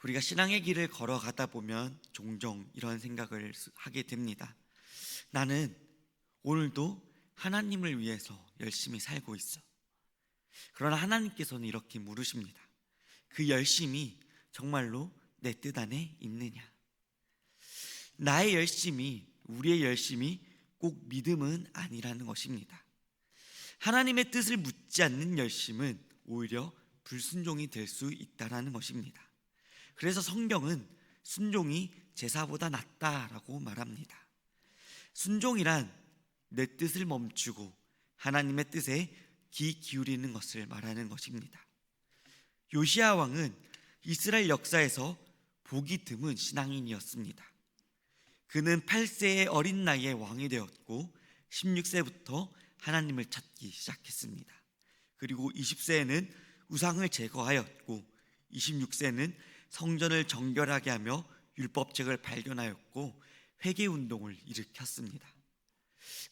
우리가 신앙의 길을 걸어가다 보면 종종 이런 생각을 하게 됩니다. 나는 오늘도 하나님을 위해서 열심히 살고 있어. 그러나 하나님께서는 이렇게 물으십니다. 그 열심이 정말로 내 뜻 안에 있느냐? 나의 열심이, 우리의 열심이 꼭 믿음은 아니라는 것입니다. 하나님의 뜻을 묻지 않는 열심은 오히려 불순종이 될 수 있다는 것입니다. 그래서 성경은 순종이 제사보다 낫다라고 말합니다. 순종이란 내 뜻을 멈추고 하나님의 뜻에 귀 기울이는 것을 말하는 것입니다. 요시야 왕은 이스라엘 역사에서 보기 드문 신앙인이었습니다. 그는 8세의 어린 나이에 왕이 되었고 16세부터 하나님을 찾기 시작했습니다. 그리고 20세에는 우상을 제거하였고 26세는 성전을 정결하게 하며 율법책을 발견하였고 회개운동을 일으켰습니다.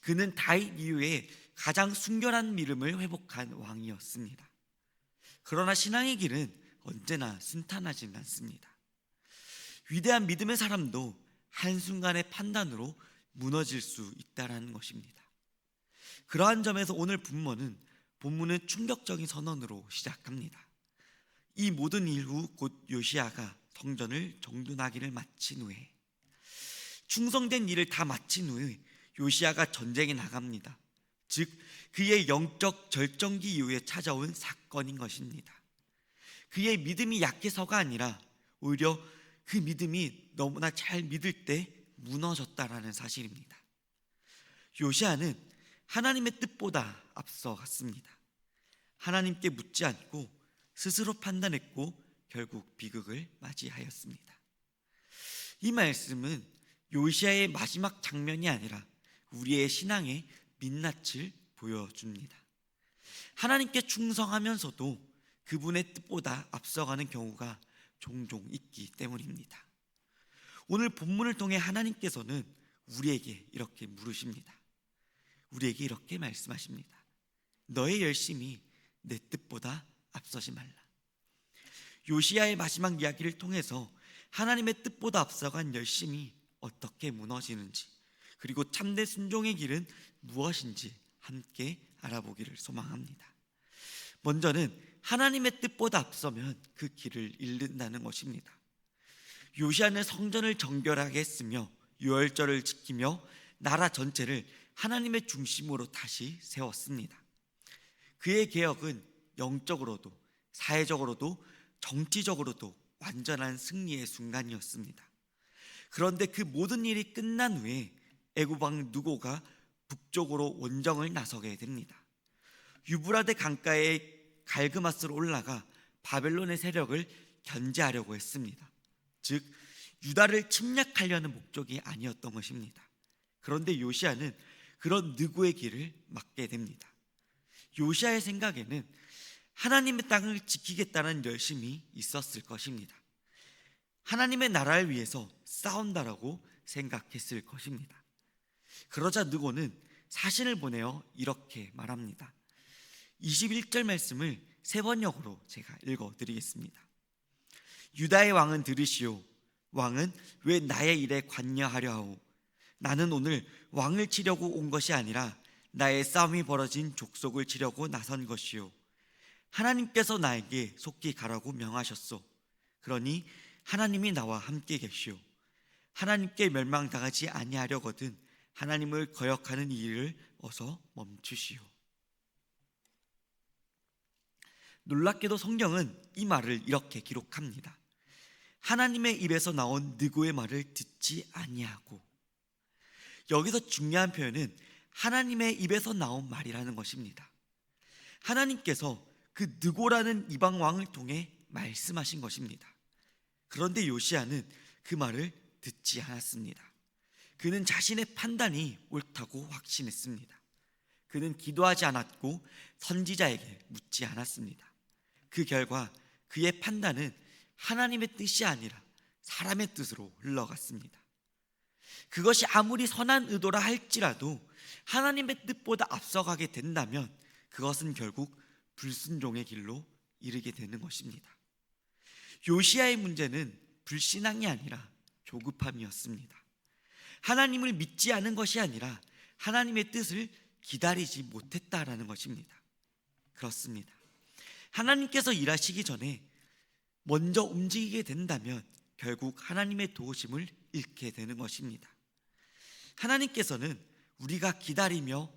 그는 다윗 이후에 가장 순결한 믿음을 회복한 왕이었습니다. 그러나 신앙의 길은 언제나 순탄하지는 않습니다. 위대한 믿음의 사람도 한순간의 판단으로 무너질 수 있다는 것입니다. 그러한 점에서 오늘 본문은 충격적인 선언으로 시작합니다. 이 모든 일 후 곧 요시야가 성전을 정돈하기를 마친 후에, 충성된 일을 다 마친 후에 요시야가 전쟁에 나갑니다. 즉 그의 영적 절정기 이후에 찾아온 사건인 것입니다. 그의 믿음이 약해서가 아니라 오히려 그 믿음이 너무나 잘 믿을 때 무너졌다라는 사실입니다. 요시야는 하나님의 뜻보다 앞서갔습니다. 하나님께 묻지 않고 스스로 판단했고 결국 비극을 맞이하였습니다. 이 말씀은 요시야의 마지막 장면이 아니라 우리의 신앙의 민낯을 보여줍니다. 하나님께 충성하면서도 그분의 뜻보다 앞서가는 경우가 종종 있기 때문입니다. 오늘 본문을 통해 하나님께서는 우리에게 이렇게 물으십니다. 우리에게 이렇게 말씀하십니다. 너의 열심이 내 뜻보다 앞서지 말라. 요시야의 마지막 이야기를 통해서 하나님의 뜻보다 앞서간 열심이 어떻게 무너지는지, 그리고 참된 순종의 길은 무엇인지 함께 알아보기를 소망합니다. 먼저는 하나님의 뜻보다 앞서면 그 길을 잃는다는 것입니다. 요시야는 성전을 정결하게 했으며 유월절을 지키며 나라 전체를 하나님의 중심으로 다시 세웠습니다. 그의 개혁은 영적으로도 사회적으로도 정치적으로도 완전한 승리의 순간이었습니다. 그런데 그 모든 일이 끝난 후에 애굽 왕 느고가 북쪽으로 원정을 나서게 됩니다. 유브라데 강가에 갈그마스로 올라가 바벨론의 세력을 견제하려고 했습니다. 즉 유다를 침략하려는 목적이 아니었던 것입니다. 그런데 요시야는 그런 느고의 길을 막게 됩니다. 요시야의 생각에는 하나님의 땅을 지키겠다는 열심이 있었을 것입니다. 하나님의 나라를 위해서 싸운다라고 생각했을 것입니다. 그러자 느고는 사신을 보내어 이렇게 말합니다. 21절 말씀을 세 번역으로 제가 읽어드리겠습니다. 유다의 왕은 들으시오. 왕은 왜 나의 일에 관여하려 하오? 나는 오늘 왕을 치려고 온 것이 아니라 나의 싸움이 벌어진 족속을 치려고 나선 것이오. 하나님께서 나에게 속히 가라고 명하셨소. 그러니 하나님이 나와 함께 계시오. 하나님께 멸망당하지 아니하려거든 하나님을 거역하는 이 일을 어서 멈추시오. 놀랍게도 성경은 이 말을 이렇게 기록합니다. 하나님의 입에서 나온 느고의 말을 듣지 아니하고. 여기서 중요한 표현은 하나님의 입에서 나온 말이라는 것입니다. 하나님께서 그 느고라는 이방 왕을 통해 말씀하신 것입니다. 그런데 요시야는 그 말을 듣지 않았습니다. 그는 자신의 판단이 옳다고 확신했습니다. 그는 기도하지 않았고 선지자에게 묻지 않았습니다. 그 결과 그의 판단은 하나님의 뜻이 아니라 사람의 뜻으로 흘러갔습니다. 그것이 아무리 선한 의도라 할지라도 하나님의 뜻보다 앞서가게 된다면 그것은 결국 불순종의 길로 이르게 되는 것입니다. 요시야의 문제는 불신앙이 아니라 조급함이었습니다. 하나님을 믿지 않은 것이 아니라 하나님의 뜻을 기다리지 못했다라는 것입니다. 그렇습니다. 하나님께서 일하시기 전에 먼저 움직이게 된다면 결국 하나님의 도우심을 잃게 되는 것입니다. 하나님께서는 우리가 기다리며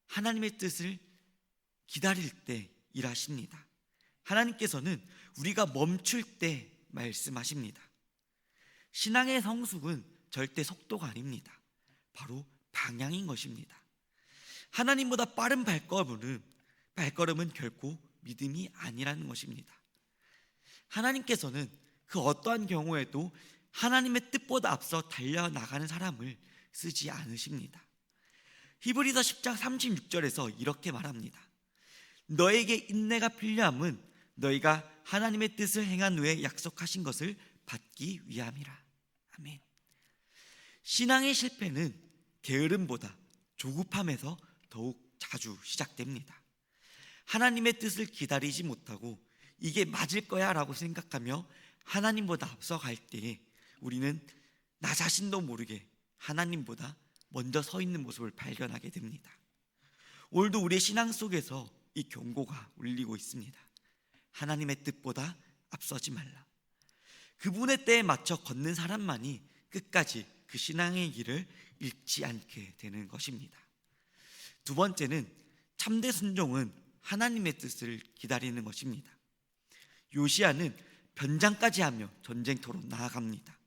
하나님의 뜻을 기다릴 때 일하십니다. 하나님께서는 우리가 멈출 때 말씀하십니다. 신앙의 성숙은 절대 속도가 아닙니다. 바로 방향인 것입니다. 하나님보다 빠른 발걸음은 결코 믿음이 아니라는 것입니다. 하나님께서는 그 어떠한 경우에도 하나님의 뜻보다 앞서 달려나가는 사람을 쓰지 않으십니다. 히브리서 10장 36절에서 이렇게 말합니다. 너에게 인내가 필요함은 너희가 하나님의 뜻을 행한 후에 약속하신 것을 받기 위함이라. 아멘. 신앙의 실패는 게으름보다 조급함에서 더욱 자주 시작됩니다. 하나님의 뜻을 기다리지 못하고 이게 맞을 거야 라고 생각하며 하나님보다 앞서갈 때에 우리는 나 자신도 모르게 하나님보다 먼저 서 있는 모습을 발견하게 됩니다. 오늘도 우리의 신앙 속에서 이 경고가 울리고 있습니다. 하나님의 뜻보다 앞서지 말라. 그분의 때에 맞춰 걷는 사람만이 끝까지 그 신앙의 길을 잃지 않게 되는 것입니다. 두 번째는 참된 순종은 하나님의 뜻을 기다리는 것입니다. 요시야는 변장까지 하며 전쟁터로 나아갑니다.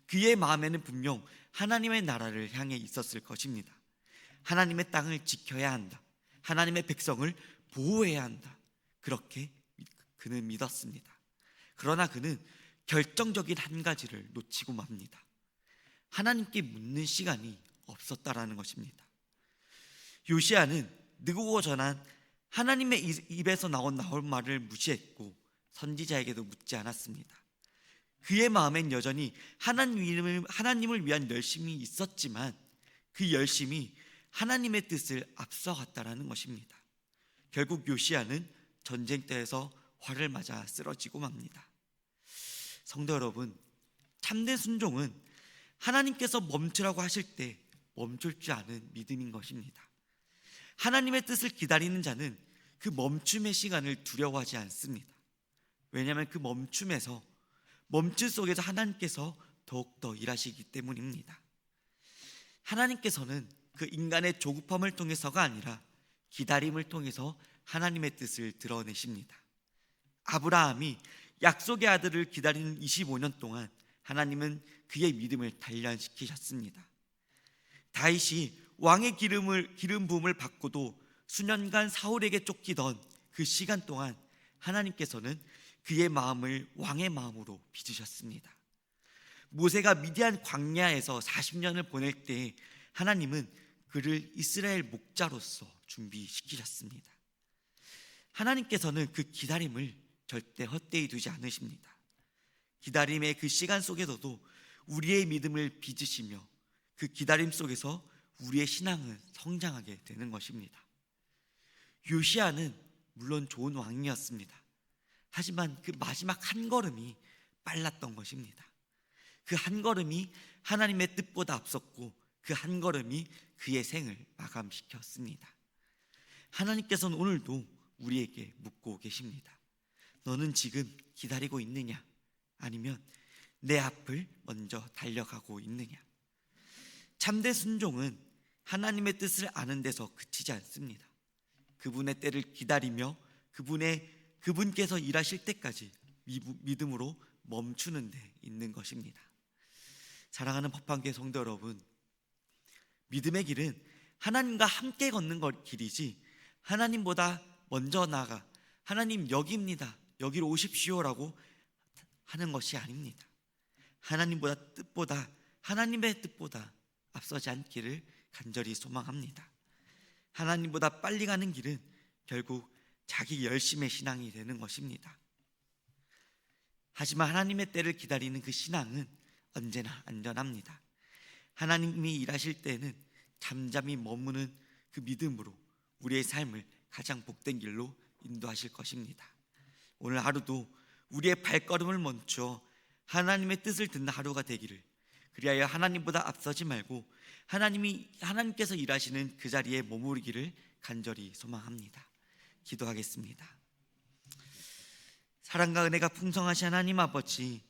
그의 마음에는 분명 하나님의 나라를 향해 있었을 것입니다. 하나님의 땅을 지켜야 한다. 하나님의 백성을 보호해야 한다. 그렇게 그는 믿었습니다. 그러나 그는 결정적인 한 가지를 놓치고 맙니다. 하나님께 묻는 시간이 없었다라는 것입니다. 요시야는 느고가 전한 하나님의 입에서 나온 말을 무시했고 선지자에게도 묻지 않았습니다. 그의 마음엔 여전히 하나님을 위한 열심이 있었지만 그 열심이 하나님의 뜻을 앞서갔다라는 것입니다. 결국 요시야는 전쟁터에서 활을 맞아 쓰러지고 맙니다. 성도 여러분, 참된 순종은 하나님께서 멈추라고 하실 때 멈출 줄 아는 믿음인 것입니다. 하나님의 뜻을 기다리는 자는 그 멈춤의 시간을 두려워하지 않습니다. 왜냐하면 그 멈춤 속에서 하나님께서 더욱더 일하시기 때문입니다. 하나님께서는 그 인간의 조급함을 통해서가 아니라 기다림을 통해서 하나님의 뜻을 드러내십니다. 아브라함이 약속의 아들을 기다리는 25년 동안 하나님은 그의 믿음을 단련시키셨습니다. 다윗이 왕의 기름 부음을 받고도 수년간 사울에게 쫓기던 그 시간 동안 하나님께서는 그의 마음을 왕의 마음으로 빚으셨습니다. 모세가 미디안 광야에서 40년을 보낼 때 하나님은 그를 이스라엘 목자로서 준비시키셨습니다. 하나님께서는 그 기다림을 절대 헛되이 두지 않으십니다. 기다림의 그 시간 속에서도 우리의 믿음을 빚으시며 그 기다림 속에서 우리의 신앙은 성장하게 되는 것입니다. 요시야는 물론 좋은 왕이었습니다. 하지만 그 마지막 한 걸음이 빨랐던 것입니다. 그 한 걸음이 하나님의 뜻보다 앞섰고 그 한 걸음이 그의 생을 마감시켰습니다. 하나님께서는 오늘도 우리에게 묻고 계십니다. 너는 지금 기다리고 있느냐? 아니면 내 앞을 먼저 달려가고 있느냐? 참된 순종은 하나님의 뜻을 아는 데서 그치지 않습니다. 그분의 때를 기다리며 그분께서 일하실 때까지 믿음으로 멈추는 데 있는 것입니다. 사랑하는 법한교회 성도 여러분, 믿음의 길은 하나님과 함께 걷는 길이지 하나님보다 먼저 나가 하나님 여기입니다, 여기로 오십시오라고 하는 것이 아닙니다. 하나님의 뜻보다 앞서지 않기를 간절히 소망합니다. 하나님보다 빨리 가는 길은 결국 자기 열심의 신앙이 되는 것입니다. 하지만 하나님의 때를 기다리는 그 신앙은 언제나 안전합니다. 하나님이 일하실 때는 잠잠히 머무는 그 믿음으로 우리의 삶을 가장 복된 길로 인도하실 것입니다. 오늘 하루도 우리의 발걸음을 멈춰 하나님의 뜻을 듣는 하루가 되기를, 그리하여 하나님보다 앞서지 말고 하나님께서 일하시는 그 자리에 머무르기를 간절히 소망합니다. 기도하겠습니다. 사랑과 은혜가 풍성하신 하나님 아버지,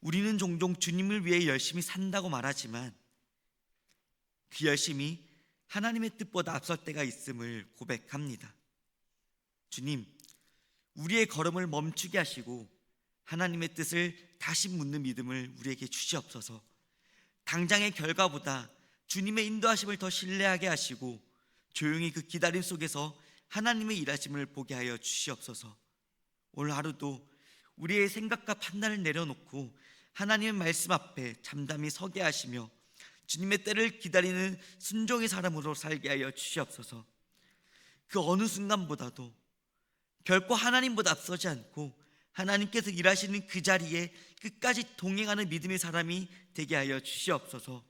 우리는 종종 주님을 위해 열심히 산다고 말하지만 그 열심이 하나님의 뜻보다 앞설 때가 있음을 고백합니다. 주님, 우리의 걸음을 멈추게 하시고 하나님의 뜻을 다시 묻는 믿음을 우리에게 주시옵소서. 당장의 결과보다 주님의 인도하심을 더 신뢰하게 하시고 조용히 그 기다림 속에서 하나님의 일하심을 보게 하여 주시옵소서. 오늘 하루도 우리의 생각과 판단을 내려놓고 하나님의 말씀 앞에 잠잠히 서게 하시며 주님의 때를 기다리는 순종의 사람으로 살게 하여 주시옵소서. 그 어느 순간보다도 결코 하나님보다 앞서지 않고 하나님께서 일하시는 그 자리에 끝까지 동행하는 믿음의 사람이 되게 하여 주시옵소서.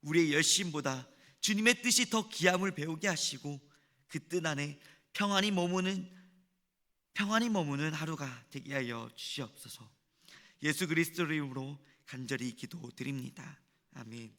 우리의 열심보다 주님의 뜻이 더 귀함을 배우게 하시고 그 뜻 안에 평안히 머무는 하루가 되게 하여 주시옵소서. 예수 그리스도의 이름으로 간절히 기도드립니다. 아멘.